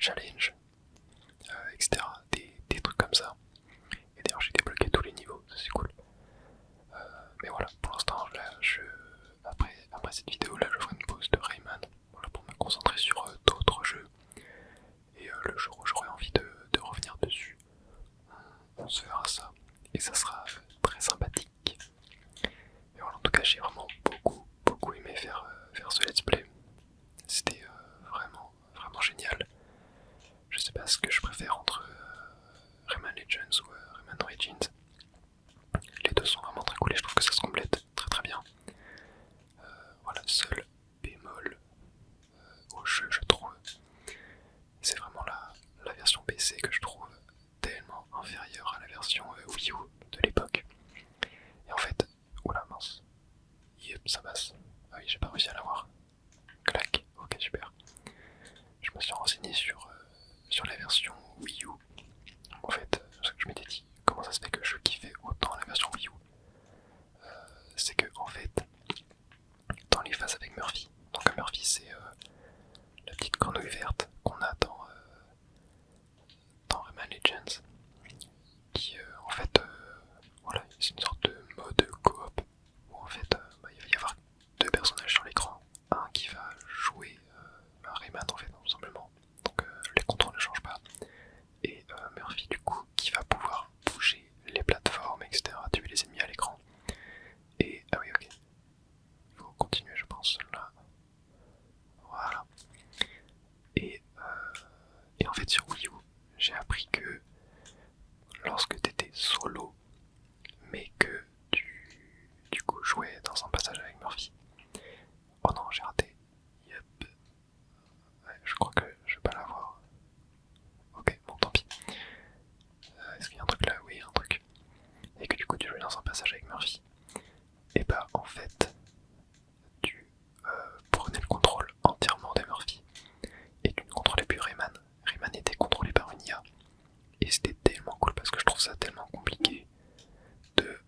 challenge, etc. Des trucs comme ça. Et d'ailleurs j'ai débloqué tous les niveaux, ça c'est cool. Mais voilà, pour l'instant là, après cette vidéo là, je ferai une pause de Rayman, voilà, pour me concentrer sur d'autres jeux. Et le jour où j'aurai envie de revenir dessus, on se verra ça. Et ça sera très sympathique. Et voilà, en tout cas j'ai vraiment beaucoup aimé faire ce let's play. C'était vraiment génial. Je sais pas ce que je préfère entre Rayman Legends ou Rayman Origins. Les deux sont vraiment très cool et je trouve que ça se complète très bien. Voilà, seul bémol au jeu, je trouve, c'est vraiment la version PC que je trouve tellement inférieure à la version Wii U de l'époque. Et en fait, oula mince, yep, ça passe. Ah oui, j'ai pas réussi à l'avoir. Clac, ok super. Je me suis renseigné sur la version Wii U. En fait, ce que je m'étais dit, comment ça se fait que je kiffais autant la version Wii U, c'est que en fait, dans les phases avec Murphy, donc Murphy c'est la petite grenouille verte qu'on a dans Rayman Legends, qui en fait, voilà, c'est une sorte de mode coop où en fait il va y avoir deux personnages sur l'écran, un qui va jouer Rayman en fait tout simplement, donc les contrôles ne changent pas, et Murphy du coup qui va pouvoir bouger les plateformes, etc., tuer les ennemis à l'écran. Et ah oui ok, il faut continuer je pense là, voilà. Et en fait sur Wii U, j'ai appris que lorsque tu étais solo, mais que tu du coup jouais dans un passage avec Murphy. Oh non, j'ai raté. Yep. Ouais, je crois que je vais pas l'avoir. Ok, bon tant pis. Est-ce qu'il y a un truc là? Oui, un truc. Et que du coup tu jouais dans un passage avec Murphy. Et bah en fait, tu prenais le contrôle entièrement de Murphy. Et tu ne contrôlais plus Rayman. Rayman était contrôlé par une IA. Et c'était tellement cool parce que je trouve ça tellement compliqué de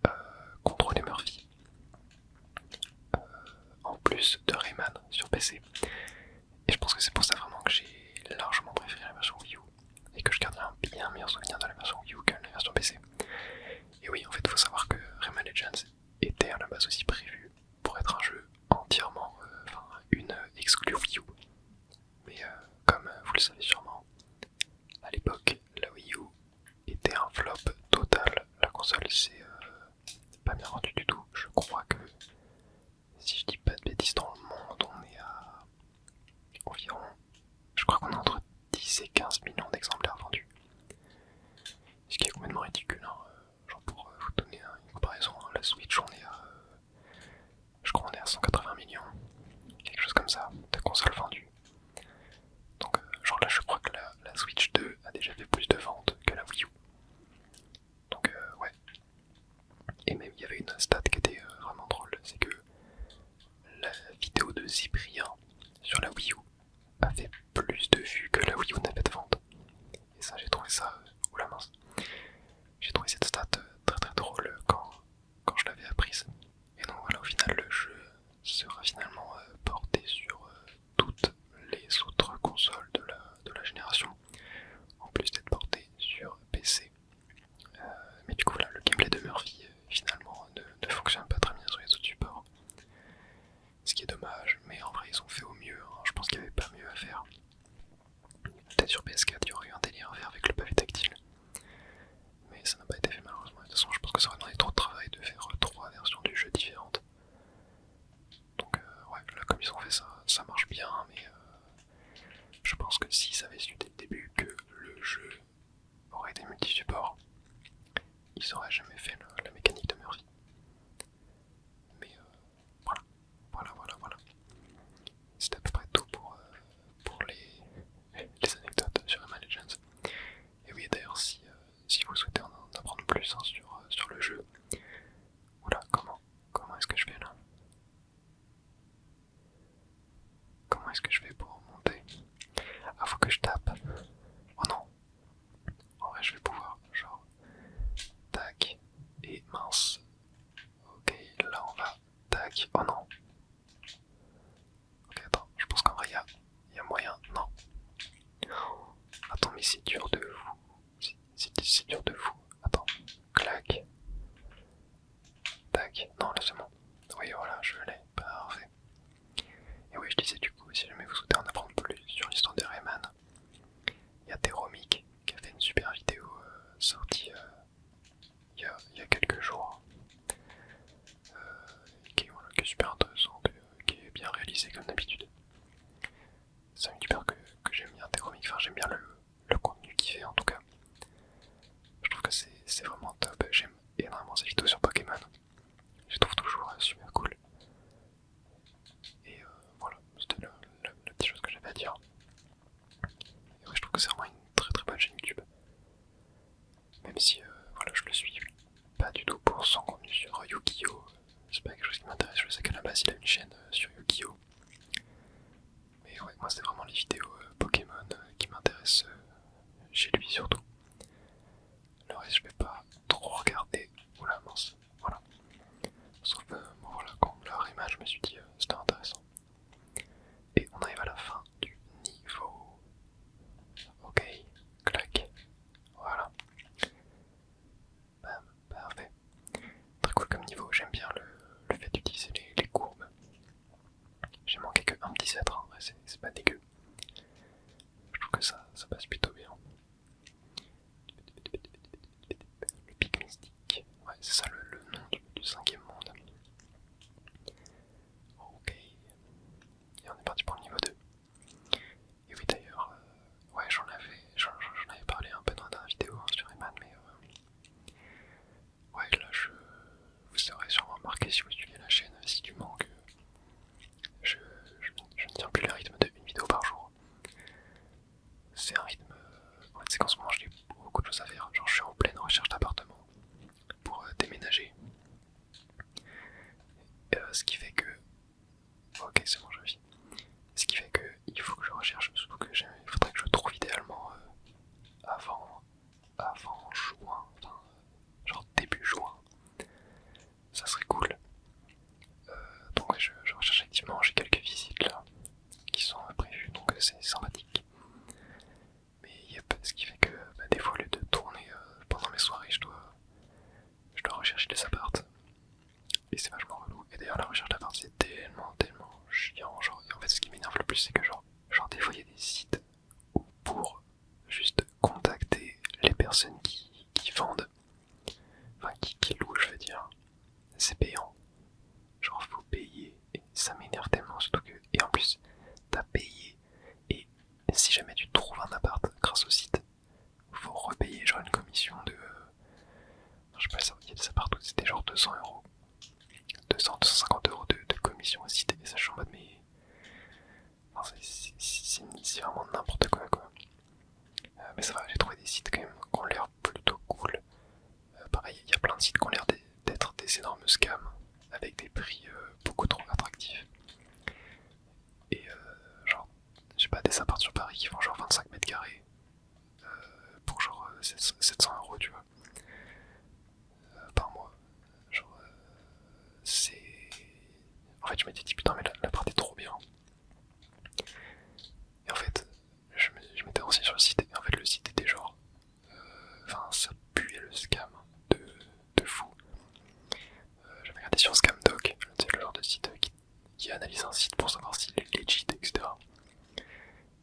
contrôler Murphy. En plus de Rayman sur PC. Et je pense que c'est pour ça vraiment que j'ai largement préféré la version Wii U. Et que je garde un bien meilleur souvenir de la version Wii U que la version PC. Et oui, en fait, il faut savoir que Rayman Legends était à la base aussi prévu pour être un jeu entièrement, une exclue Wii U. Mais comme vous le savez sûrement, à l'époque, la Wii U était un flop total. La console s'est pas bien vendue du tout. Je crois que, si je dis pas de bêtises, dans le monde, on est à environ, je crois qu'on est entre 10 et 15 millions d'exemplaires vendus. Ce qui est complètement ridicule, hein. Genre pour vous donner une comparaison, hein, la Switch on est à, je crois qu'on est à 180 millions, quelque chose comme ça, de consoles vendues. Donc genre là je crois que la Switch 2 a déjà fait plus de ventes que la Wii U. Donc ouais. Et même il y avait une stat qui était vraiment drôle, c'est que la vidéo de Cyprien sur la Wii U a fait plus de vues que la Wii U n'a fait de ventes. Et ça j'ai trouvé ça, oula mince. J'ai trouvé cette stat très drôle quand je l'avais apprise. Et donc voilà, au final le jeu sera finalement porté sur toutes les autres consoles de la génération, en plus d'être porté sur PC. Mais du coup voilà, le gameplay de Murphy finalement ne fonctionne pas très bien sur les autres supports. Ce qui est dommage, mais en vrai ils ont fait au mieux, hein. Je pense qu'il n'y avait pas mieux à faire. Peut-être sur PS4 il y aurait eu un délire à faire avec le pavé tactile. Mais ça n'a pas été fait malheureusement. De toute façon je pense que ça aurait demandé trop de travail de faire 3 versions du jeu différentes. Donc ouais, là comme ils ont fait ça, ça marche bien, mais je pense que s'ils avaient su dès le début que le jeu aurait été multi-support, ils auraient jamais fait la mécanique de Murphy. Mais voilà. C'était à peu près tout pour les anecdotes sur Rayman Legends. Et oui, d'ailleurs, si vous souhaitez en apprendre plus hein, sur le jeu, oula, comment est-ce que je fais là? Comment est-ce que je fais pour monter? Ah, faut que je tape. Oh non. En vrai, je vais pouvoir, genre, tac. mais c'est dur de fou. C'est dur de fou. Attends. Clac. Tac. Non, là c'est bon. Oui, voilà, je l'ai. Parfait. Et oui, je disais du coup, si jamais vous souhaitez en apprendre plus sur l'histoire de Rayman, il y a Teromik qui a fait une super vidéo sortie il y a quelques jours. Qui est super intéressante, qui est bien réalisée comme d'habitude. C'est un youtubeur que j'aime bien, Teromik. Enfin, j'aime bien le contenu qu'il fait en tout cas. Je trouve que c'est vraiment top. J'aime énormément ses vidéos sur Pokémon. Je les trouve toujours super cool. Et voilà, c'était la petite chose que j'avais à dire. Et ouais, je trouve que c'est vraiment une très très bonne chaîne YouTube. Même si voilà, je le suis pas du tout pour son contenu sur Yu-Gi-Oh! C'est pas quelque chose qui m'intéresse. Je sais qu'à la base il a une chaîne sur Yu-Gi-Oh! Mais ouais, moi c'est vraiment les vidéos Pokémon qui m'intéressent chez lui surtout. Le reste je vais pas trop regarder. Oula mince, voilà. Sauf bon, voilà, quand la Rayman je me suis dit c'était intéressant. Et on arrive à la fin du niveau. Ok, clac, voilà. Bam, parfait. Très cool comme niveau, j'aime bien le fait d'utiliser les courbes. J'ai manqué que un petit cèdre, en vrai c'est pas dégueu. Je trouve que ça passe plutôt bien. Le pic mystique, ouais c'est ça le nom du cinquième monde. Ok, et on est parti pour le niveau 2. Et oui d'ailleurs, ouais j'en avais parlé un peu dans la vidéo hein, sur Rayman, mais ouais là vous aurez sûrement remarqué si vous suivez la chaîne assidûment que je ne tiens plus le rythme de une vidéo par jour. C'est un rythme, en fait c'est qu'en ce moment j'ai beaucoup de choses à faire, genre je suis en pleine recherche d'appartement pour déménager. Ce qui fait que... Ok c'est bon j'ai réussi. Ce qui fait que il faut que je recherche, surtout que il faudrait que je trouve idéalement avant juin, enfin, genre début juin. Ça serait cool. Donc ouais, je recherche activement, j'ai quelques visites là qui sont prévues, donc c'est sympathique. Mais yep, ce qui fait que des fois au lieu de tourner pendant mes soirées, je dois rechercher des appartes. Et c'est vachement relou. Et d'ailleurs la recherche d'appart c'est tellement chiant. Genre, et en fait ce qui m'énerve le plus c'est que genre des fois il y a des sites où pour juste contacter les personnes qui vendent, enfin qui louent je veux dire, c'est payant. Genre faut payer et ça m'énerve tellement surtout que... Et en plus t'as payé et si jamais tu trouves un appart grâce au site, faut repayer genre une commission de... je sais pas, il y a des apparts où c'était genre 200€. 250€ de commission au site et ça je suis en mode mais... Enfin, c'est vraiment n'importe quoi. Mais ça va, j'ai trouvé des sites quand même qui ont l'air plutôt cool. Pareil, il y a plein de sites qui ont l'air d'être des énormes scams avec des prix beaucoup trop attractifs. Et genre, je sais pas, des apparts sur Paris qui font genre 25 mètres carrés pour genre 700€ tu vois, par mois. Genre, c'est... En fait, je m'étais dit putain, mais l'appart est trop bien. Et en fait, je m'étais renseigné sur le site et en fait, le site était genre. Enfin, ça puait le scam de fou. J'avais regardé sur Scamdoc, c'est le genre de site qui analyse un site pour savoir s'il est legit, etc.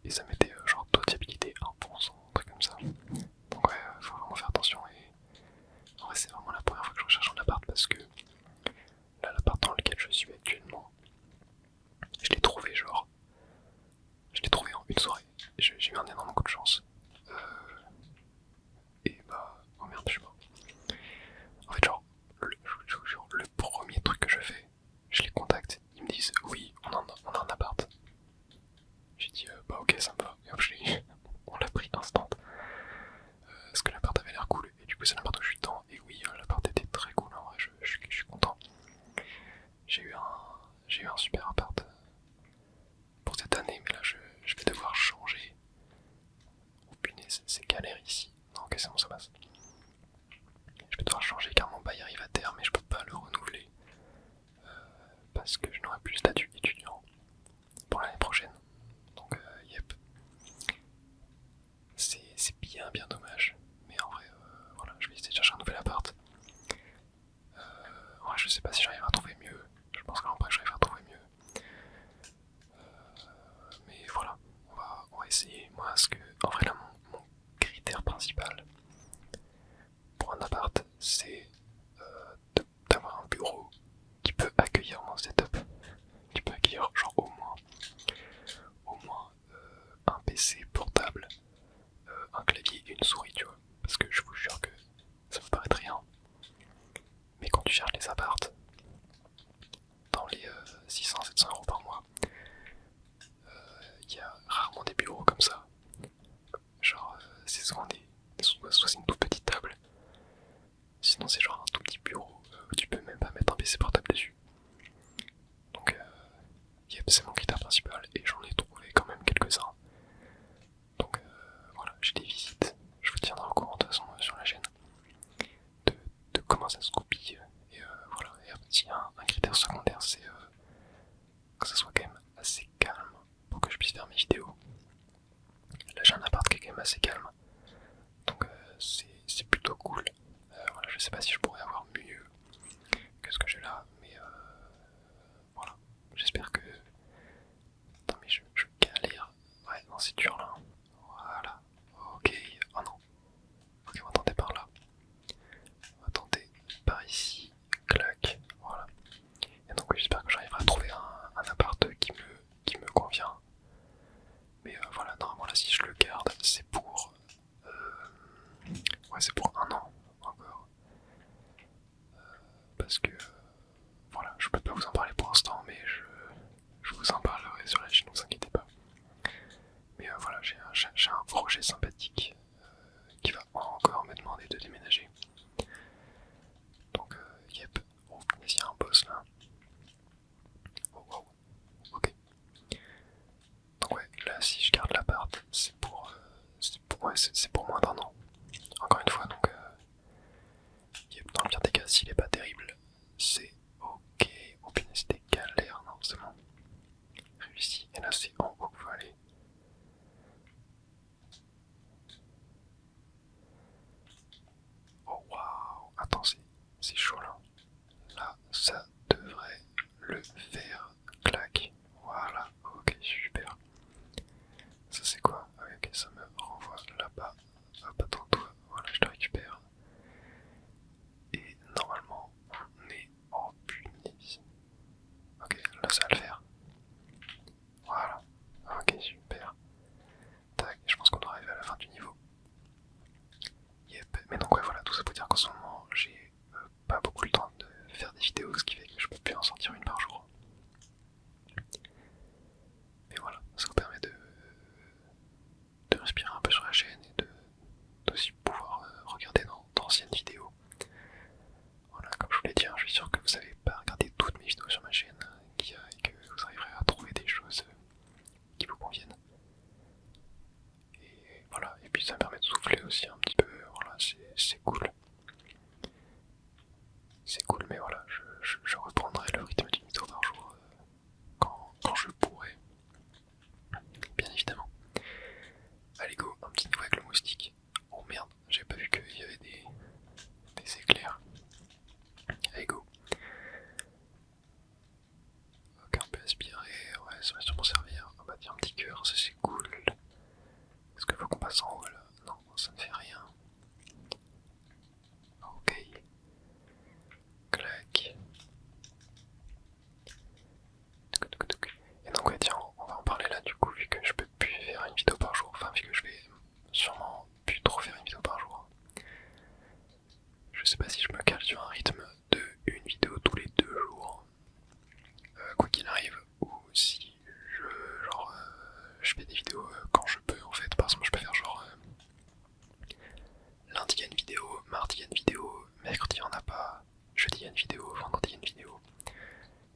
Et ça mettait genre taux de fiabilité 1%, un truc comme ça. Donc ouais, faut vraiment faire attention. Et en vrai, c'est vraiment la première fois que je recherche un appart parce que là, l'appart dans lequel je suis actuellement, je l'ai trouvé genre. Je l'ai trouvé en une soirée. J'ai eu un énorme coup de chance. Et bah, oh merde, je suis mort. En fait, genre, le premier truc que je fais, je les contacte, ils me disent oui, on a un appart. J'ai dit bah ok, ça me va. Et hop, on l'a pris instant. Parce que l'appart avait l'air cool. Et du coup, c'est l'appart où je suis dedans. Et oui, l'appart était très cool en vrai, je suis content. J'ai eu un super appart pour cette année, mais là je vais devoir changer. Oh punaise, c'est galère ici. Non, ok, c'est bon, ça passe. Je vais devoir changer car mon bail arrive à terme et je peux pas le renouveler. Parce que je n'aurai plus le statut étudiant pour l'année prochaine. Donc, yep. C'est en vrai là mon critère principal pour un appart, c'est d'avoir un bureau qui peut accueillir mon setup, qui peut accueillir genre au moins un PC portable, un clavier et une souris, tu vois. Parce que je vous jure que ça me paraît rien. Mais quand tu cherches les apparts dans les 600-700 euros par mois, il y a rarement des bureaux comme ça. Genre, c'est souvent soit c'est une toute petite table, sinon c'est genre un tout petit bureau où tu peux même pas mettre un PC portable dessus. Donc, yep, c'est mon critère principal et j'en ai trouvé quand même quelques-uns. Donc, voilà, j'ai des visites. Je vous tiendrai au courant de toute façon sur la chaîne de comment ça se goupille. Et voilà, et un petit un critère secondaire, c'est que ça soit quand même assez calme pour que je puisse faire mes vidéos. Là j'ai un appart qui est quand même assez calme, donc c'est plutôt cool. Voilà, je sais pas si je pourrais avoir mieux que ce que j'ai là, mais voilà, j'espère que... Attends mais je galère, ouais non c'est dur là, voilà, ok, oh non, ok on va tenter par là, on va tenter par ici, clac, voilà. Et donc j'espère que j'arriverai à trouver un appart qui me convient. Mais voilà, normalement là si je le garde, c'est pour... ouais c'est pour un an encore. Parce que voilà, je peux pas vous en parler pour l'instant, mais je vous en parlerai sur la chaîne, ne vous inquiétez pas. Mais voilà, j'ai un projet sympathique qui va encore me demander de déménager. Donc yep, oh, il y a un boss là. Oh wow, ok. Donc ouais, là si je garde l'appart, c'est pour, c'est pour moins d'un an. Encore une fois, donc yep, dans le pire des cas, s'il est pas terrible, c'est ok. Oh punaise, c'était galère, non, c'est bon. Réussi, et là c'est en haut qu'il faut aller. Oh waouh, attends, c'est chaud là. Là, ça devrait le faire. Clac. Voilà, ok, super. Ça c'est quoi? Ah oui, ok, ça me renvoie là-bas. Hop, attends, toi, voilà, je te récupère. Et normalement, on est en punaise. Ok, là ça va le faire. Voilà, ok, super. Tac, je pense qu'on doit arriver à la fin du niveau. Yep, mais donc ouais, voilà, tout ça pour dire qu'en ce moment, j'ai pas beaucoup le temps de faire des vidéos, ce qui fait que je peux plus en sortir une par jour. Mais voilà, ça vous permet de respirer un peu sur la chaîne et d'aussi pouvoir regarder d'anciennes vidéos. Voilà, comme je vous l'ai dit, hein, je suis sûr que vous n'avez pas regardé toutes mes vidéos sur ma chaîne et que vous arriverez à trouver des choses qui vous conviennent. Et voilà, et puis ça me permet de souffler aussi un petit peu, voilà, c'est cool. C'est cool, mais voilà, je reprendrai le rythme d'une vidéo par jour quand je pourrai, bien évidemment. Allez go, un petit niveau avec le moustique. Oh merde, j'avais pas vu qu'il y avait des éclairs. Allez go. Ok, on peut aspirer, ouais, ça va sûrement servir. On va dire un petit cœur, ça c'est cool. Est-ce qu'il faut qu'on passe en haut là? Non, ça ne fait rien. Ok. Clac. Et donc ouais tiens, on va en parler là du coup, vu que je peux plus faire une vidéo par jour, enfin vu que je vais sûrement plus trop faire une vidéo par jour. Je sais pas si je me cale sur un rythme de une vidéo tous les 2 jours, quoi qu'il arrive, ou si je fais des vidéos quand je peux en fait. Par exemple je peux faire genre lundi il y a une vidéo, mardi il y a une vidéo, mercredi il y en a pas, jeudi il y a une vidéo, vendredi il y a une vidéo,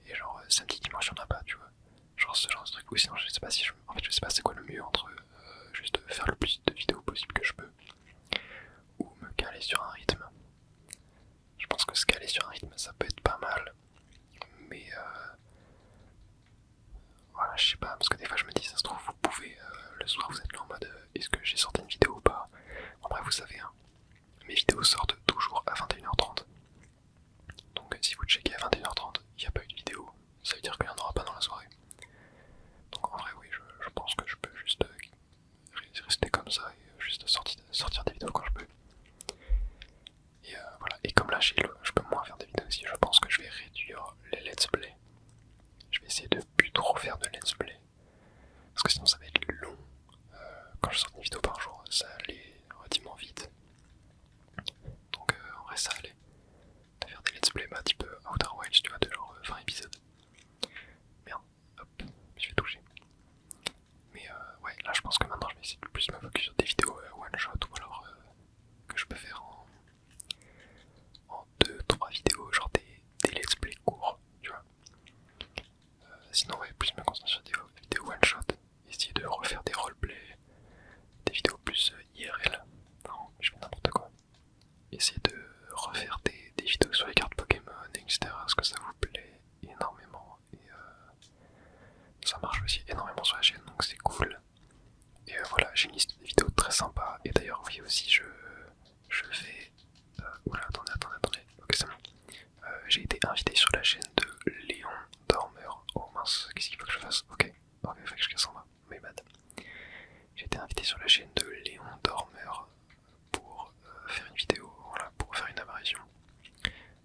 et genre samedi dimanche il y en a pas, tu vois. Genre ce genre de truc, ou sinon je sais pas si en fait je sais pas c'est quoi le mieux entre juste faire le plus de vidéos possible que je peux, ou me caler sur un rythme. Je pense que se caler sur un rythme ça peut être pas mal, mais voilà, je sais pas, parce que des fois je me dis, ça se trouve, vous pouvez, le soir vous êtes là en mode, est-ce que j'ai sorti une vidéo ou pas? En bref, vous savez, hein, mes vidéos sortent toujours à 21h30. Donc si vous checkez à 21h30, il n'y a pas eu de vidéo, ça veut dire qu'il n'y en aura pas dans la soirée. Donc en vrai, oui, je pense que je peux juste rester comme ça juste sortir des vidéos quand je peux. Et voilà, et comme là je peux moins faire des vidéos aussi, je pense que je vais réduire les let's play. Je vais essayer de plus trop faire de let's play, parce que sinon ça va être long. Quand je sors une vidéo par jour, ça allait relativement vite. Donc en vrai ça allait. De faire des let's play type Outer Wilds, tu vois, de genre 20 épisodes. Merde, hop, je vais toucher. Mais ouais, là je pense que maintenant je vais essayer de plus me focus sur des vidéos one shot, ou alors que je peux faire en 2-3 vidéos, genre des let's play courts, tu vois. Sinon ouais, plus me concentrer sur des vidéos one shot, essayer de refaire des roleplay, des vidéos plus IRL. Non, je fais n'importe quoi. Essayer de refaire des vidéos sur les cartes Pokémon, etc. Parce que ça vous plaît énormément. Et ça marche aussi énormément sur la chaîne, donc c'est cool. Et voilà, j'ai une liste de vidéos très sympa. Et d'ailleurs, oui, aussi, je fais. Oula, attendez. Ok, c'est bon. J'ai été invité sur la chaîne de Léon Dormeur. Oh mince, qu'est-ce qu'il faut que je fasse? Ok, il faut que je casse en bas. My bad. J'ai été invité sur la chaîne de Léon Dormeur pour faire une vidéo, voilà, pour faire une apparition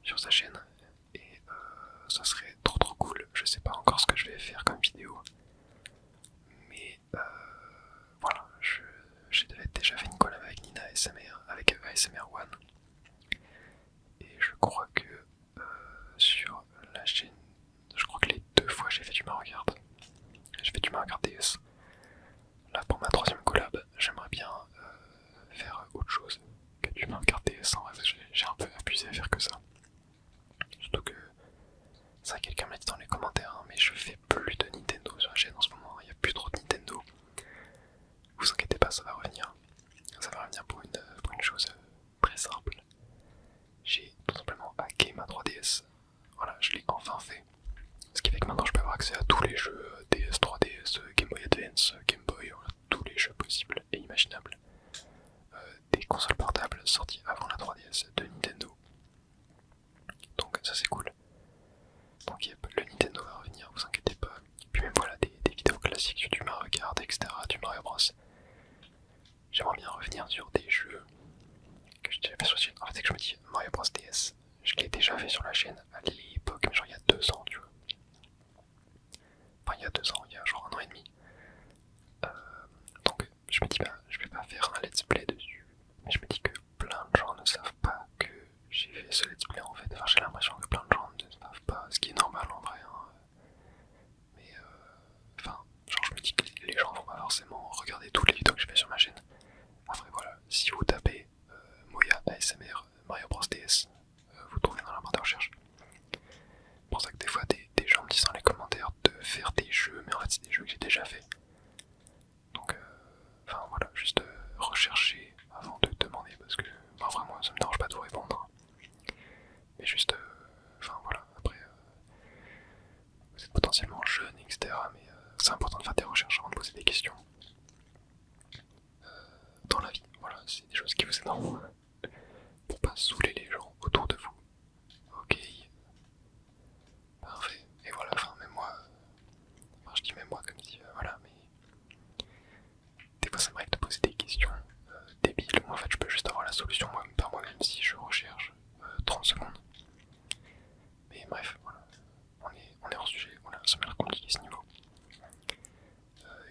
sur sa chaîne. Et ça serait trop cool. Je sais pas encore ce que je vais faire comme vidéo. Mais voilà, j'ai déjà fait une collab avec Nina ASMR, avec ASMR One. Et je crois que sur la chaîne, je crois que les 2 fois j'ai fait du Mario Kart. J'ai fait du Mario Kart DS. Là pour ma 3ème collab, j'aimerais bien faire autre chose que du Mario Kart DS. En vrai, j'ai un peu abusé à faire que ça. Surtout que ça, quelqu'un m'a dit dans les commentaires, hein, mais je fais plus de Nintendo sur la chaîne en ce moment. Il n'y a plus trop de Nintendo. Vous inquiétez pas, ça va revenir. Ça va revenir pour une chose très simple. J'ai tout simplement hacké ma 3DS. Voilà, je l'ai enfin fait. Ce qui fait que maintenant je peux avoir accès à tous les jeux DS, 3DS, Game Boy Advance, Game Boy, voilà, tous les jeux possibles et imaginables. Des consoles portables sorties avant la 3DS de Nintendo. Donc ça c'est cool. Donc yep, le Nintendo va revenir, vous inquiétez pas. Et puis même voilà, des vidéos classiques sur du Mario Kart, etc., du Mario Bros. J'aimerais bien revenir sur des jeux que j'ai déjà fait sur la chaîne. En fait c'est que je me dis, Mario Bros DS, je l'ai déjà fait sur la chaîne à l'époque, mais genre il y a 2 ans, tu vois. Enfin il y a 2 ans, il y a genre 1 an et demi. Donc je me dis, bah je vais pas faire un let's play dessus. Mais je me dis que plein de gens ne savent pas que j'ai fait ce let's play en fait. Enfin j'ai l'impression que plein de gens ne savent pas, ce qui est normal en vrai. Hein. Mais enfin, genre je me dis que les gens vont pas forcément regarder toutes les vidéos que je fais sur ma chaîne. Après voilà, si vous tapez Moya ASMR Mario Bros DS, vous trouvez dans la barre de recherche. C'est pour ça que des fois des gens me disent dans les commentaires de faire des jeux, mais en fait c'est des jeux que j'ai déjà fait. Donc enfin voilà, juste rechercher avant de demander, parce que bah, vraiment ça me dérange pas de vous répondre. Mais juste, enfin voilà, après vous êtes potentiellement jeune, etc. Mais c'est important de faire des recherches avant de poser des questions. Dans la vie, voilà, c'est des choses qui vous aident pour pas saouler les gens autour de vous. Ok, parfait. Et voilà, enfin même moi, enfin je dis même moi comme si, voilà, mais des fois ça m'arrive de poser des questions débiles. Moi en fait je peux juste avoir la solution par moi-même si je recherche 30 secondes. Mais bref, voilà, on est hors sujet, voilà, ça m'a l'air compliqué ce niveau.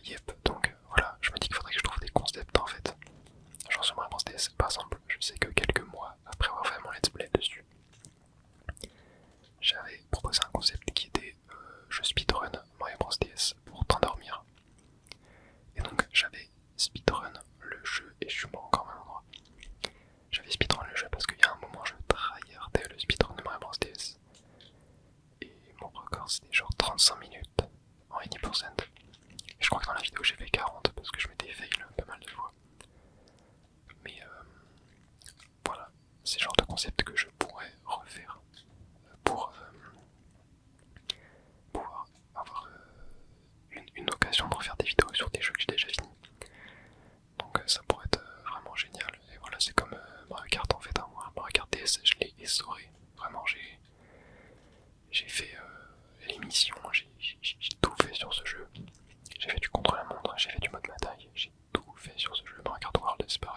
Yep, donc voilà, je me dis qu'il faudrait que je trouve des concepts en fait. Genre sur Mario Bros DS, par exemple, je sais que quelques mois après avoir fait mon let's play dessus, j'avais proposé un concept qui était je speedrun Mario Bros DS pour t'endormir. Et donc j'avais speedrun le jeu, et je suis mort encore au même endroit. J'avais speedrun le jeu parce qu'il y a un moment je tryhardais le speedrun de Mario Bros DS. Et mon record c'était genre 35 minutes en 80%. Et je crois que dans la vidéo j'ai fait 40 parce que je m'étais fail pas mal de fois. Mais voilà, c'est le genre de concept que je pourrais refaire pour pouvoir avoir une occasion de refaire des vidéos sur des jeux que j'ai déjà finis. Donc ça pourrait être vraiment génial. Et voilà, c'est comme Mario Kart en fait. Hein. Mario Kart DS, je l'ai essoré. Vraiment, j'ai fait les missions, j'ai tout fait sur ce jeu. J'ai fait du contre-la-montre, j'ai fait du mode bataille, j'ai tout fait sur ce jeu. Mario Kart World, c'est pareil.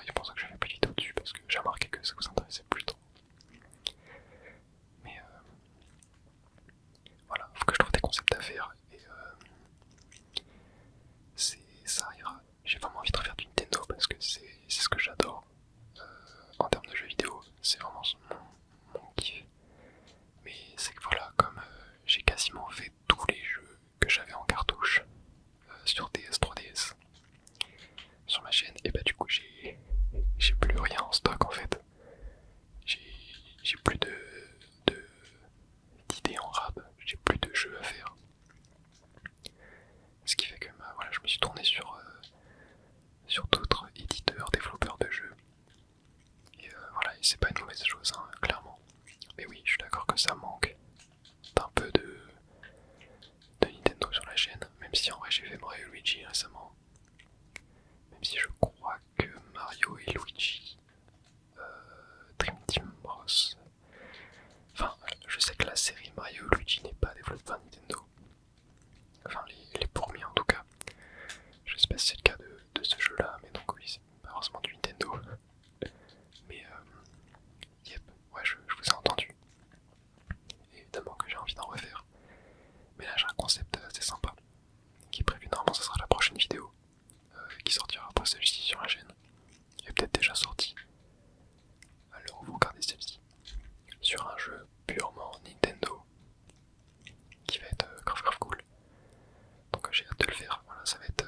c'est ce que j'adore en termes de jeux vidéo, c'est vraiment mon kiff. Mais c'est que voilà, comme j'ai quasiment fait tous les jeux que j'avais en cartouche sur DS, 3DS, sur ma chaîne, et bah du coup j'ai plus rien en stock en fait. J'ai plus d'idées en rab, j'ai plus de jeux à faire. Ce qui fait que bah, voilà, je me suis tourné sur d'autres éditeurs, développeurs de jeux. Et voilà, et c'est pas une mauvaise chose, hein, clairement. Mais oui, je suis d'accord que ça manque d'un peu de Nintendo sur la chaîne, même si en vrai j'ai fait Mario et Luigi récemment. Même si je crois que Mario et Luigi, Dream Team Bros. Enfin, je sais que la série Mario et Luigi n'est pas développée par Nintendo. Enfin, les premiers en tout cas. Je sais pas si c'est le cas de ce jeu-là, mais donc oui, c'est pas forcément du Nintendo. Mais yep, ouais, je vous ai entendu. Évidemment que j'ai envie d'en refaire. Mais là j'ai un concept assez sympa qui est prévu. Normalement, ça sera la prochaine vidéo qui sortira après celle-ci sur la chaîne. Elle est peut-être déjà sortie à l'heure où vous regardez celle-ci. Sur un jeu purement Nintendo qui va être grave cool. Donc j'ai hâte de le faire. Voilà, ça va être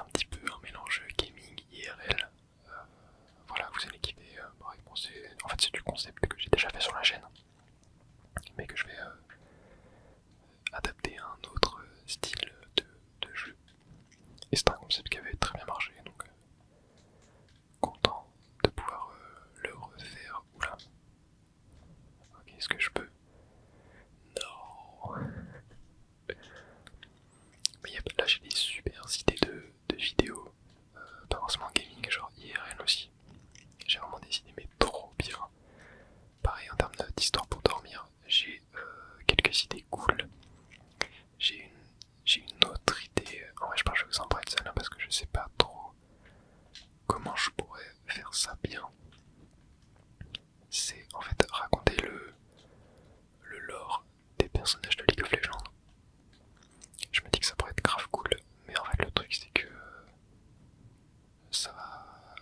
un petit peu un mélange gaming IRL. Voilà, vous allez kiffer. Bon, en fait, c'est du concept que j'ai déjà fait sur la chaîne, mais que je vais adapter à un autre style de jeu. Et c'est un concept qui avait très bien marché, donc content de pouvoir le refaire. Oula. Ok, est-ce que je peux? Non. Mais là j'ai des super idées de vidéos, pas forcément gaming, genre IRL aussi. J'ai vraiment des idées mais trop bien. Pareil en termes d'histoire pour dormir, j'ai quelques idées cool. J'ai une autre idée. En vrai, je pense que je vais vous en parler de celle-là parce que je sais pas trop comment je pourrais faire ça bien. C'est en fait raconter le lore des personnages de League of Legends. Je me dis que ça pourrait être grave cool, mais en fait, le truc c'est que ça va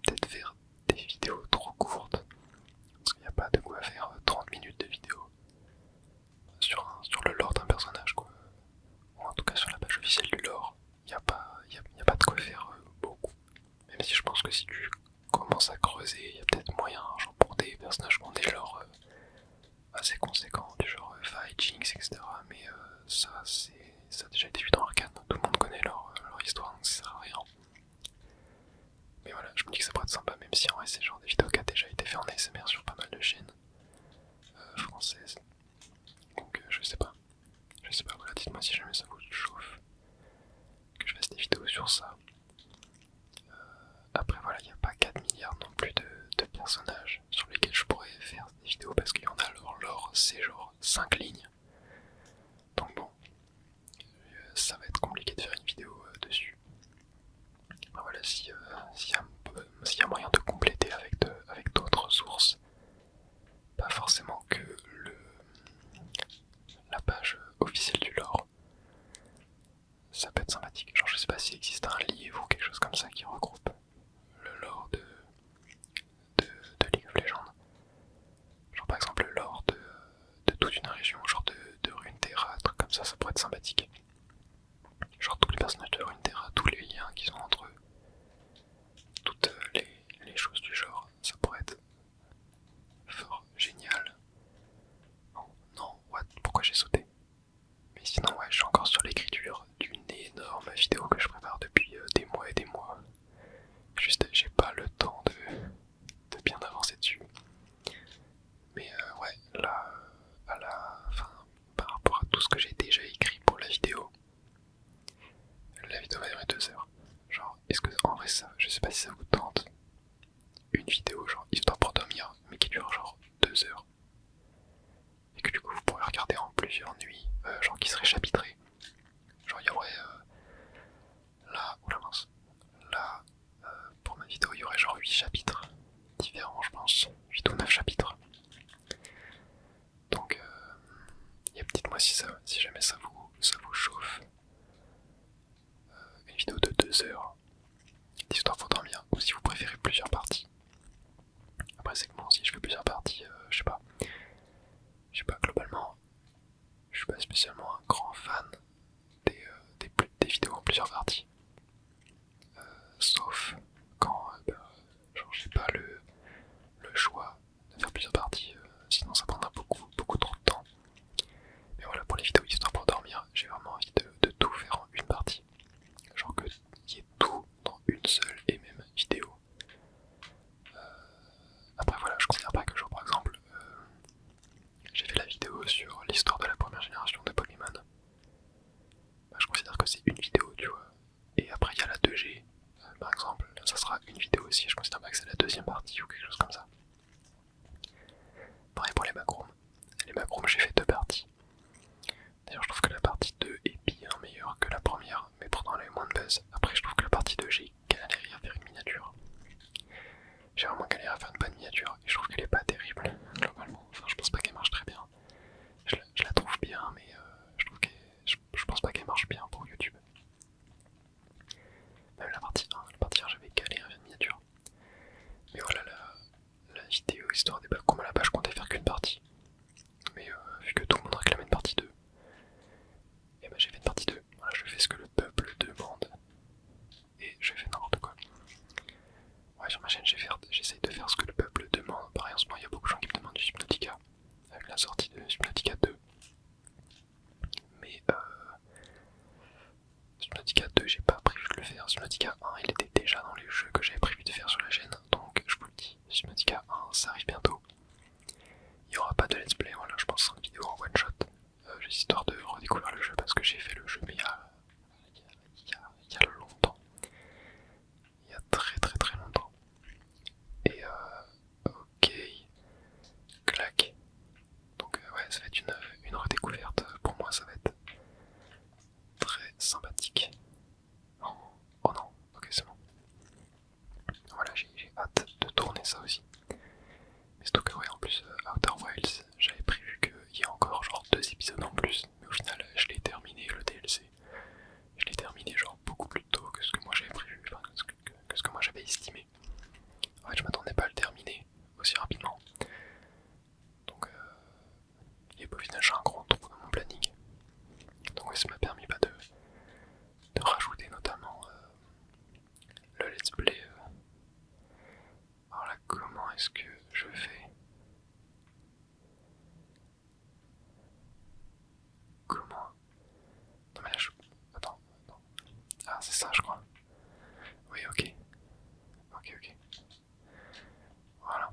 peut-être faire des vidéos trop courtes. Parce qu'il n'y a pas de quoi faire 30 minutes de vidéo sur le lore d'un personnage, quoi. Ou en tout cas sur la page officielle du lore, il n'y a pas de quoi faire beaucoup. Même si je pense que si tu commences à creuser, il y a peut-être moyen, genre pour des personnages qui ont des lores assez conséquents, du genre Fight, Jinx, etc. Mais ça a déjà été vu dans Arcane, tout le monde connaît leur histoire, donc ça sert à rien. Mais voilà, je me dis que ça pourrait être sympa, même si en vrai c'est genre des vidéos qui a déjà été fait en ASMR sur pas mal de chaînes françaises. Donc je sais pas, voilà, dites-moi si jamais ça vous chauffe que je fasse des vidéos sur ça. Après voilà, il n'y a pas 4 milliards non plus de personnages sur lesquels je pourrais faire des vidéos parce qu'il y en a leur lore, c'est genre 5 lignes. Donc bon, ça va être compliqué de faire une vidéo dessus. Après voilà, s'il y a moyen de compléter avec d'autres sources, pas forcément que la page officielle du lore, ça peut être sympathique. Genre je sais pas s'il existe un livre ou quelque chose comme ça qui regroupe le lore de League of Legends. Genre par exemple le lore de toute une région, genre de Runeterra, un truc comme ça pourrait être sympathique. Genre tous les personnages de Runeterra, tous les liens qui sont entre eux, toutes les choses du genre, ça pourrait être fort génial. Non, what? Pourquoi j'ai sauté? Mais sinon ouais, je suis encore sur l'écriture d'une énorme vidéo que je prépare depuis des mois et des mois. Juste j'ai pas le temps de bien avancer dessus. Mais ouais, là, à la fin, par rapport à tout ce que j'ai déjà écrit pour la vidéo va durer 2 heures. Genre, est-ce que en vrai ça, je sais pas si ça vous tente, une vidéo genre histoire pour dormir, mais qui dure genre 2 heures. Et que du coup vous pourrez regarder en plusieurs nuits, genre qui serait chapitré. Genre il y aurait là, oula mince, là, pour ma vidéo il y aurait genre 8 chapitres différents je pense, 8 ou 9 chapitres. Donc dites-moi si jamais ça vous chauffe. Une vidéo de 2 heures d'histoire pour dormir aussi, je considère pas que c'est la deuxième partie ou quelque chose comme ça. Pareil pour les backrooms. Les backrooms, j'ai fait 2 parties. D'ailleurs, je trouve que la partie 2 est bien meilleure que la première, mais pourtant elle a eu moins de buzz. Après, je trouve que la partie 2, j'ai galéré à faire une miniature. J'ai vraiment galéré à faire une bonne miniature et je trouve qu'elle est pas terrible, globalement. Enfin, je pense pas qu'elle marche très bien. Je la trouve bien, mais je pense pas qu'elle marche bien pour YouTube. Même la partie 1, j'avais galéré à faire une miniature. Mais voilà, la vidéo histoire des backrooms, là-bas, je comptais faire qu'une partie. Mais vu que tout le monde réclamait une partie 2, et bah j'ai fait une partie 2. Voilà, je fais ce que le peuple demande. Et je fais n'importe quoi. Ouais, sur ma chaîne, j'essaye de faire ce que le peuple demande. Pareil, en ce moment, il y a beaucoup de gens qui me demandent du Subnautica, avec la sortie de Subnautica 2. Mais Subnautica 2, j'ai pas prévu de le faire. Subnautica 1, il était déjà dans les jeux que j'avais prévu de faire sur la chaîne. Donc, je vous le dis, Subnautica 1, ça arrive bientôt. Il n'y aura pas de let's play, voilà, je pense, une vidéo en one shot. Juste histoire de redécouvrir le jeu parce que j'ai fait le jeu, mais il y a longtemps. Il y a très très très longtemps. Et ok, clac. Donc ouais, ça va être une redécouverte. Pour moi, ça va être très sympathique. Oh non, ok, c'est bon. Voilà, j'ai hâte de tourner ça aussi. Mais surtout que ouais, en plus, Outer Wilds, j'avais prévu qu'il y ait encore genre 2 épisodes en plus. Mais au final, je l'ai terminé, le DLC. Je l'ai terminé genre beaucoup plus tôt que ce que moi j'avais prévu, enfin, que ce que moi j'avais estimé. En fait, je m'attendais pas à le terminer aussi rapidement. Donc, et au final, j'ai un gros trou dans mon planning. Donc, ouais, ça m'a permis de rajouter notamment le let's play. Alors là, comment est-ce que je fais? Comment? Non, mais là, attends, attends. Ah, c'est ça, je crois. Oui, ok. Ok, ok. Voilà.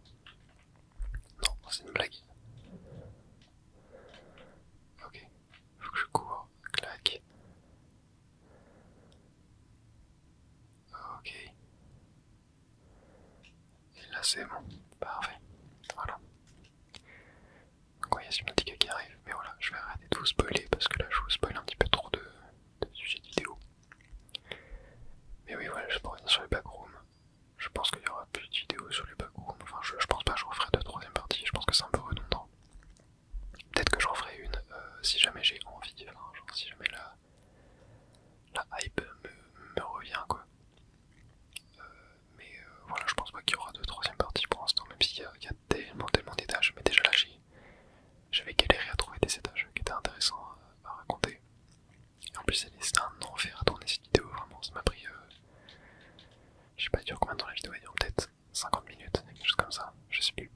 Non, c'est une blague. Ok. Faut que je cours. Clac. Ok. Et là, c'est bon. Parfait. Voilà. Donc, ouais, il y a Subnautica qui arrive. Mais voilà, je vais arrêter de vous spoiler parce que là, je vous spoil un petit peu trop de sujets de vidéo. Mais oui, voilà, je peux revenir sur les backrooms. Je pense qu'il y aura plus de vidéos sur les backrooms. Enfin, je pense pas que je referai de 3ème partie. Je pense que c'est un peu redondant. Peut-être que j'en ferai une si jamais j'ai envie. Enfin, genre, si jamais la hype me revient, quoi. Mais voilà, je pense pas qu'il y aura de 3ème partie pour l'instant, même s'il y a tellement d'étages. Mais déjà là, j'avais galéré à trouver des étages qui étaient intéressants à raconter. Et en plus, c'était un enfer à tourner cette vidéo, vraiment. Ça m'a pris. Je sais pas dire combien de temps la vidéo, elle dure peut-être 50 minutes, quelque chose comme ça, je sais plus.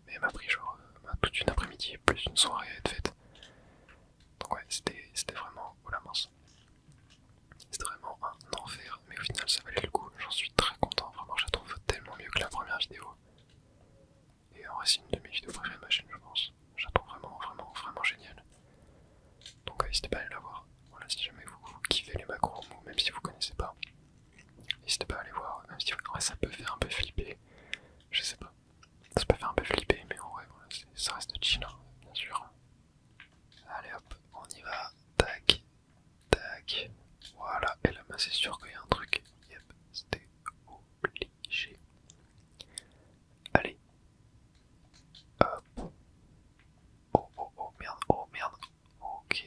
Mais elle m'a pris genre toute une après-midi, plus une soirée à être faite. Donc ouais, c'était vraiment. Oh la mince. C'était vraiment un enfer, mais au final ça valait le coup. J'en suis très content, vraiment, je la trouve tellement mieux que la première vidéo. Et en vrai, c'est une de mes vidéos préférées de ma chaîne, je pense. Je la trouve vraiment géniale. Donc n'hésitez pas à aller la voir. Voilà, si jamais vous kiffez les macros, ou même si vous connaissez pas, n'hésitez pas à aller voir. Même si en vrai, ça peut faire un peu flipper. Je sais pas. Ça peut faire un peu flipper, mais en vrai, voilà, ça reste chill, hein, bien sûr. Allez hop, on y va. Tac, tac. Voilà, et là, bah, c'est sûr qu'il y a un truc. Yep, c'était obligé. Allez, hop. Oh, merde, oh, merde. Ok.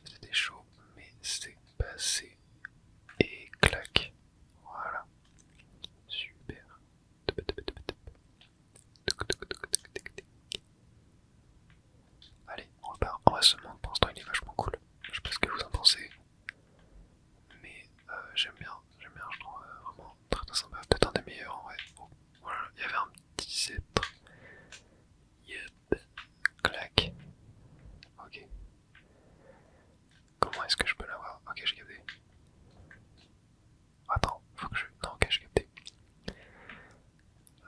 C'était chaud, mais c'est passé. Et clac. Voilà. Super. Allez, on repart. En vrai, ce monde, pour l'instant, il est vachement cool. Je sais pas ce que vous en pensez. Mais j'aime bien, je trouve vraiment très sympa. Peut-être un des meilleurs en vrai. Oh, voilà, il y avait un petit sceptre. Yep. Clac. Ok. Comment est-ce que je peux l'avoir? Ok, j'ai capté. Attends, faut que je. Non, ok, j'ai capté.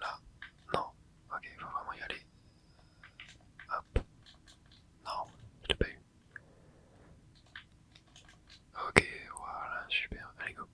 Là. Non. Ok, faut vraiment y aller. Hop. Non, je l'ai pas eu. Ok, voilà, super. Allez, go.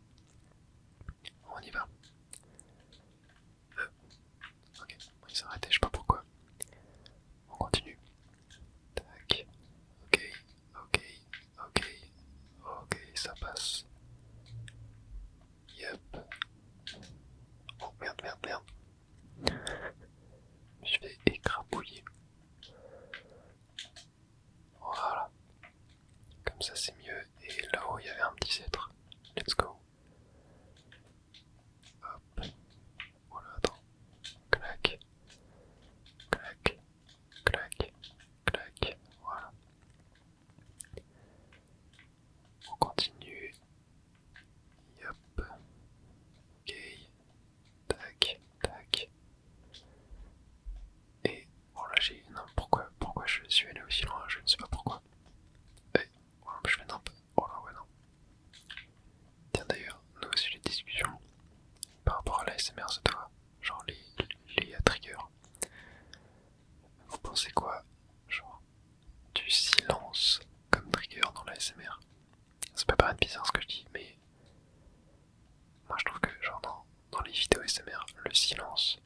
le silence,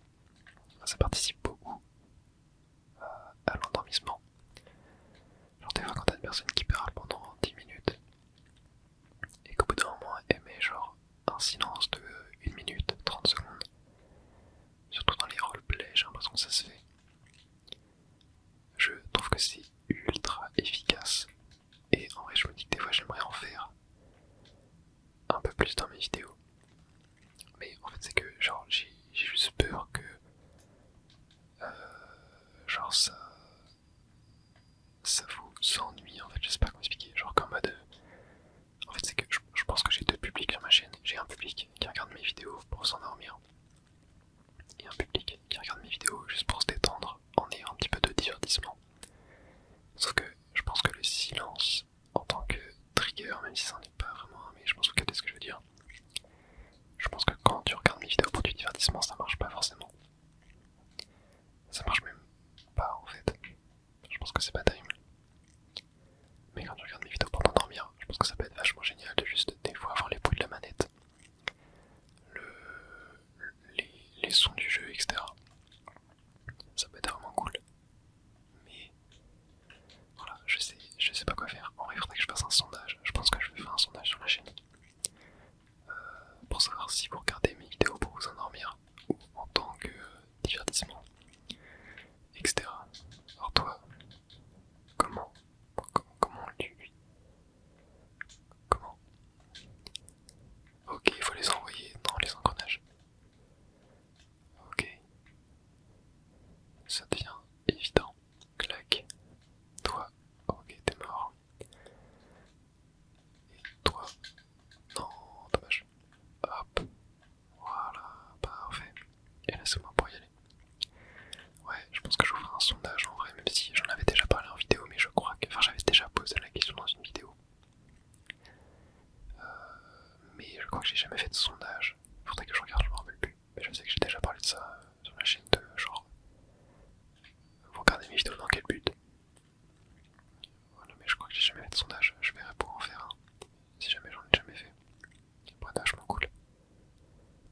ça participe beaucoup à l'endormissement. Genre des fois quand t'as une personne qui parle pendant 10 minutes et qu'au bout d'un moment elle met genre un silence de 1 minute, 30 secondes, surtout dans les roleplays, j'ai l'impression que ça se fait. Je trouve que c'est ultra efficace et en vrai je me dis que des fois j'aimerais en faire un peu plus dans mes vidéos. Mais en fait c'est que genre j'ai juste peur que genre ça vous s'ennuie en fait, je sais pas comment expliquer, genre qu'en mode en fait c'est que je pense que j'ai deux publics sur ma chaîne, j'ai un public qui regarde mes vidéos pour s'endormir et un public qui regarde mes vidéos juste pour se détendre en ayant un petit peu de divertissement. Sauf que je pense que le silence en tant que trigger, même si ça n'est pas vraiment un, mais je pense que vous captez ce que je veux dire. Je pense que quand tu regardes mes vidéos pour du divertissement, ça marche pas forcément. Ça marche même pas en fait. Je pense que c'est pas terrible. Mais quand tu regardes mes vidéos pour t'endormir, je pense que ça peut être vachement génial de juste des fois avoir les bruits de la manette, les sons du jeu, etc. Ça peut être vraiment cool. Mais voilà, je sais pas quoi faire. En vrai, il faudrait que je fasse un sondage. Je pense que je vais faire un sondage sur la chaîne. Pour savoir si vous regardez mes vidéos pour vous endormir ou en tant que divertissement, etc. Alors toi, comment tu... Comment Ok, il faut les envoyer dans les engrenages. Ok, ça devient évident. Clac. Toi, ok, t'es mort. Et toi, non, dommage. Hop, voilà, parfait. Et là c'est moi pour y aller. Ouais, je pense que je vous ferai un sondage en vrai, même si j'en avais déjà parlé en vidéo, mais je crois que... Enfin, j'avais déjà posé la question dans une vidéo. Mais je crois que j'ai jamais fait de sondage. Faudrait que je regarde, je me rappelle plus. Mais je sais que j'ai déjà parlé de ça sur la chaîne de genre... Vous regardez mes vidéos dans quel but? Voilà, mais je crois que j'ai jamais fait de sondage. Je verrai pour en faire un. Si jamais j'en ai jamais fait. Ça pourrait être vachement cool.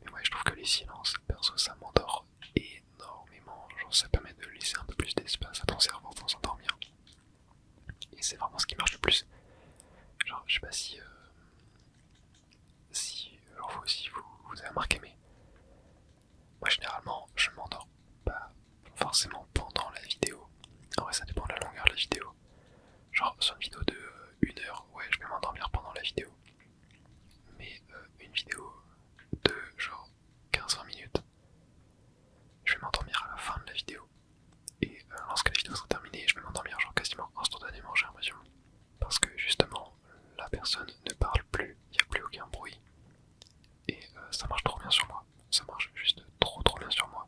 Mais ouais, je trouve que les silences, perso, ça m'endort énormément. Genre, ça permet de laisser un peu plus d'espace à ton cerveau pour s'endormir. Et c'est vraiment ce qui marche le plus. Genre, je sais pas si... genre vous aussi, vous avez remarqué, mais... Moi, généralement, je m'endors pas forcément pendant la vidéo. En vrai, ça dépend de la longueur de la vidéo. Genre, sur une vidéo de 1 heure, ouais, je vais m'endormir pendant la vidéo. Mais une vidéo de genre 15-20 minutes, je vais m'endormir à la fin de la vidéo. Et lorsque la vidéo sera terminée, je vais m'endormir genre quasiment instantanément, j'ai l'impression. Parce que justement, la personne ne parle plus, il n'y a plus aucun bruit. Et ça marche trop bien sur moi. Ça marche juste trop bien sur moi.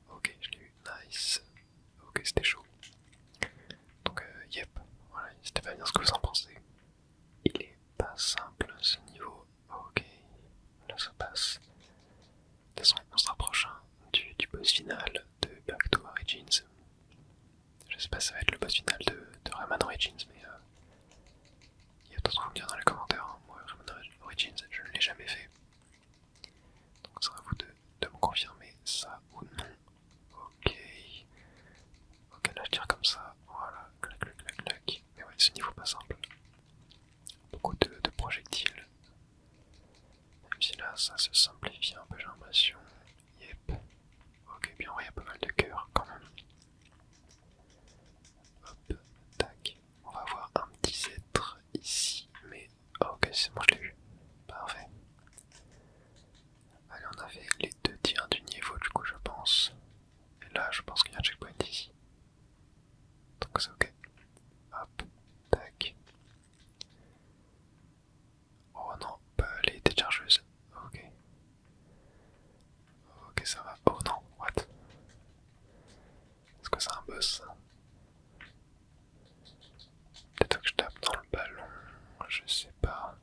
Ok, je l'ai eu, nice. Ok, c'était chaud. Donc, yep, voilà, n'hésitez pas à dire ce que vous en pensez. Il est pas simple ce niveau. Ok, là ça passe. De toute façon, on se rapproche du boss final de Back to Origins. Je sais pas si ça va être le boss final de Rayman Origins, mais il y a d'autres à vous me dire dans les commentaires. Hein. Moi, Rayman Origins, je ne l'ai jamais fait. Donc, ça sera à vous de me confirmer ça ou non. Ok. Ok, là je tire comme ça. Voilà, clac, clac, clac, clac. Mais ouais, ce niveau pas simple. Beaucoup de projectiles. Même si là, ça se simplifie un peu, j'ai l'impression. Yep. Ok, bien, ouais, il y a pas mal de cœurs quand même. Hop, tac. On va avoir un petit être ici, mais... Oh, ok, c'est bon, je l'ai vu. Parfait. Allez, on a fait les 2 tiers du niveau, du coup, je pense. Et là, je pense qu'il y a un checkpoint ici. Donc c'est ok. Hop, tac. Oh non, pas les déchargeuses. Ok. Ok, ça va. Oh non, what? Est-ce que c'est un boss ça? Peut-être que je tape dans le ballon, je sais pas.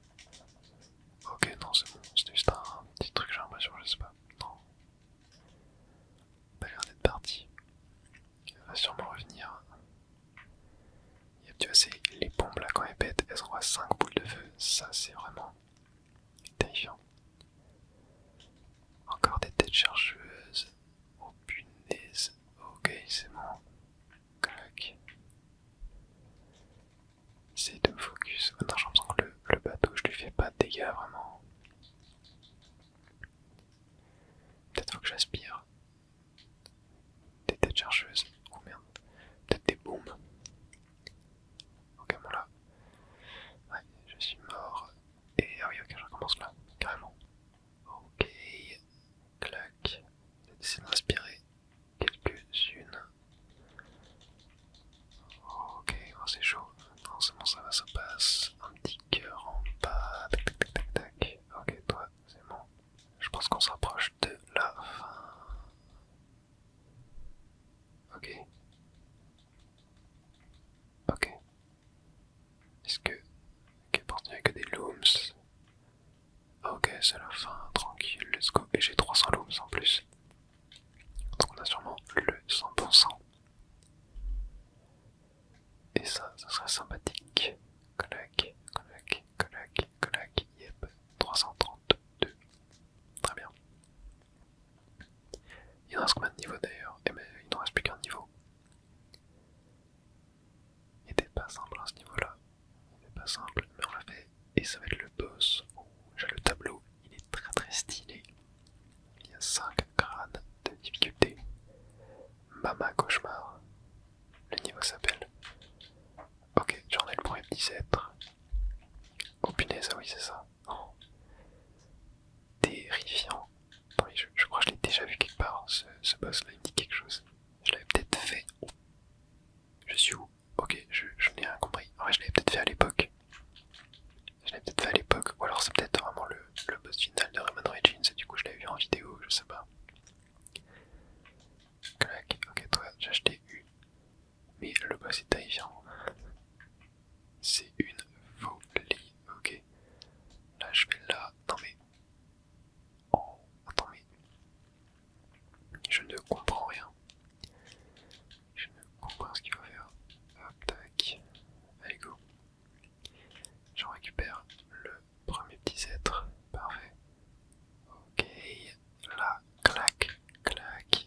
c'est la fin, tranquille, let's go. Et j'ai 300 looms en plus. Donc on a sûrement le 100%. Et ça serait sympathique. Clac, clac, clac, clac, yep. 332. Très bien. Il en reste combien de niveaux d'ailleurs? Eh ben, il ne reste plus qu'un niveau. Il était pas simple à ce niveau-là. Il était pas simple, mais on l'a fait. Et ça va être le boss. Oh, j'ai le tableau, il est très très stylé. Il y a 5 grades de difficulté. Mama Cauchemar. Le niveau s'appelle. Ok, j'en ai le premier petit être. Oh punaise, ah oui c'est ça. Oh. Terrifiant. Attends, je crois que je l'ai déjà vu quelque part, ce boss là, il me dit quelque chose. Je l'avais peut-être fait. Oh. Je suis où? Ok, je n'ai rien compris. En vrai, je l'avais peut-être fait à l'époque. Je l'avais peut-être fait à l'époque, ou alors c'est peut-être vraiment le boss final de Rayman Origins, et du coup je l'avais vu en vidéo, je sais pas. Clac, ok, toi, je t'ai eu. Mais le boss est terrifiant. C'est une folie, ok. Là, je vais là. Non mais. Oh, attends, mais. Je ne comprends rien. Je ne comprends pas ce qu'il faut faire. Hop, tac. Allez, go. J'en récupère le premier petit être. Parfait. Ok. Là, clac, clac,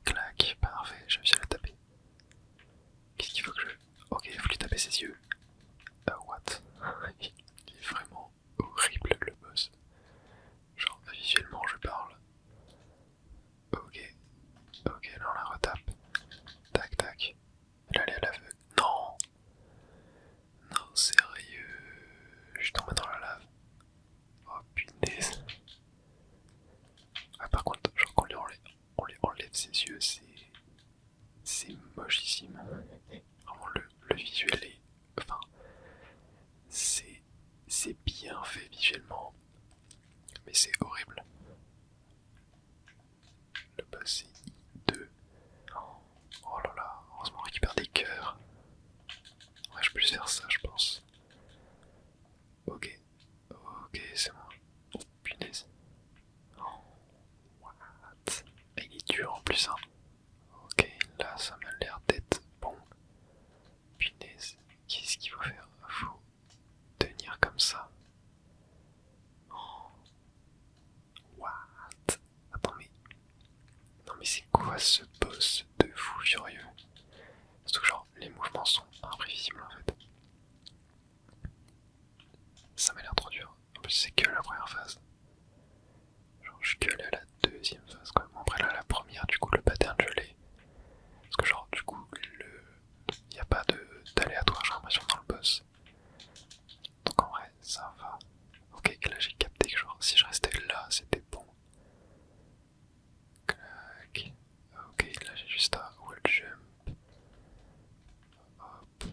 clac. Parfait, j'ai réussi à la taper. Qu'est-ce qu'il faut que je. Ok, il faut lui taper ses yeux. What? Il est vraiment horrible le boss. Genre, visuellement, je parle. Ok, ok, là on la retape. Tac, tac. Là, elle est à l'aveugle. Non! Non, sérieux. Je suis tombé dans la lave. Oh punaise. Ah, par contre, genre, quand on lui enlève ses yeux, c'est mochissime. Vraiment, le visuel est. Enfin, c'est bien fait visuellement, mais c'est horrible. Le boss c'est I2. Oh là là, heureusement on récupère des cœurs. Ouais, je peux juste faire ça, je pense. Ok, ok, c'est bon. Oh punaise. Oh, what? Il est dur en plus, hein. Ok, là ça m'a l'air d'être bon. Punaise, qu'est-ce qu'il faut faire? Faut tenir comme ça. Oh, what? Attends, mais. Non, mais c'est quoi ce boss de fou furieux? Surtout que, genre, les mouvements sont imprévisibles en fait. Ça m'a l'air trop dur. En plus, c'est que la première phase. Genre, je suis que allé à la deuxième phase, quoi. Bon, après, là, la première, du coup, le pattern, je l'ai. Parce que, genre, du coup, y a pas d'aléatoire, j'ai l'impression, dans le boss. Donc, en vrai, ça va. Ok, et là, j'ai capté que, genre, si je restais là, c'était bon. Clac. Ok, là, j'ai juste à wall jump. Hop.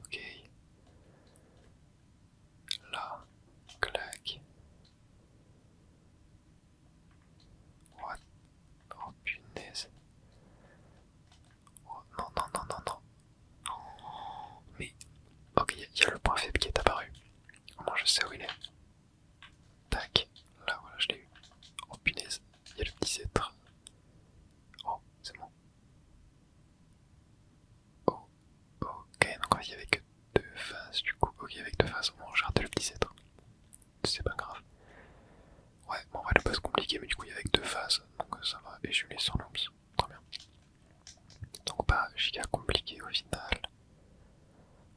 Ok. Là. Clac. What? Oh punaise. Oh, non, non, non, non, non. Oh, mais. Ok, il y a le point faible qui est apparu. Au moins je sais où il est. Tac. Là, voilà, je l'ai eu. Oh punaise. Il y a le petit sceptre. Oh, c'est bon. Oh, ok, donc il y avait que deux phases du coup. Ok, avec deux phases, bon, j'ai raté le petit sceptre. C'est pas grave. Ouais, bon, on va le boss compliqué, mais du coup, il y avait que deux phases. Donc ça va. Et je l'ai sans looms. Très bien. Donc pas giga compliqué au final.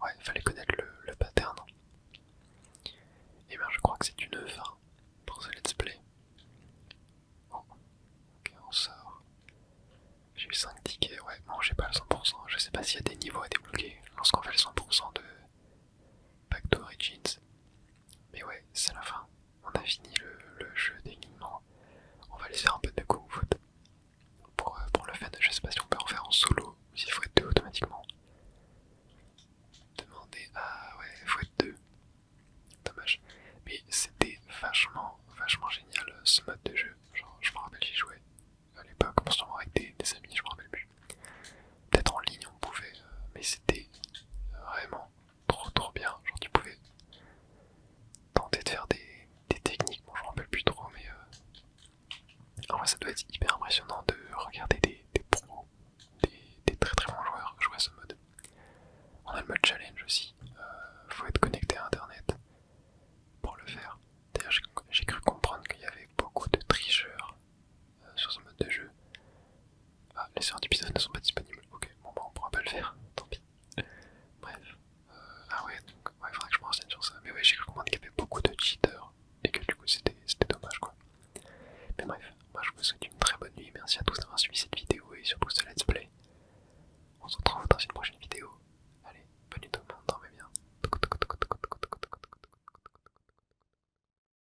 Ouais, il fallait connaître le pattern. Et bien je crois que c'est une fin pour ce let's play. Oh, ok, on sort. J'ai eu 5 tickets, ouais, bon j'ai pas le 100%. Je sais pas s'il y a des niveaux à débloquer lorsqu'on fait le 100% de Back to Origins. Mais ouais, c'est la fin. On a fini le jeu d'élignement. On va laisser faire un peu de Kung Fu pour le fun. Je sais pas si on peut en faire en solo ou s'il faut être deux automatiquement. Demander. Ah ouais, il faut être deux. Dommage. Mais c'était vachement génial ce mode de jeu. Genre, je me rappelle, j'y jouais à l'époque, sûrement avec des amis, je me rappelle plus. Peut-être en ligne on pouvait, mais c'était vraiment trop bien. Genre, tu pouvais tenter de faire des techniques ça doit être hyper impressionnant de regarder des pros, des très très bons joueurs jouer à ce mode. On a le mode challenge aussi, faut être connecté à internet pour le faire. D'ailleurs j'ai cru comprendre qu'il y avait beaucoup de tricheurs sur ce mode de jeu. Ah, les heures d'épisode ne sont pas disponibles. Ok, bon bah on pourra pas le faire, tant pis. Bref. Ah ouais, donc il faudra que je me renseigne sur ça. Mais ouais, j'ai cru comprendre qu'il y avait beaucoup de cheaters et que du coup c'était dommage quoi. Mais bref, moi je vous souhaite une très bonne nuit. Merci à tous d'avoir suivi cette vidéo et surtout ce let's play. On se retrouve dans une prochaine vidéo.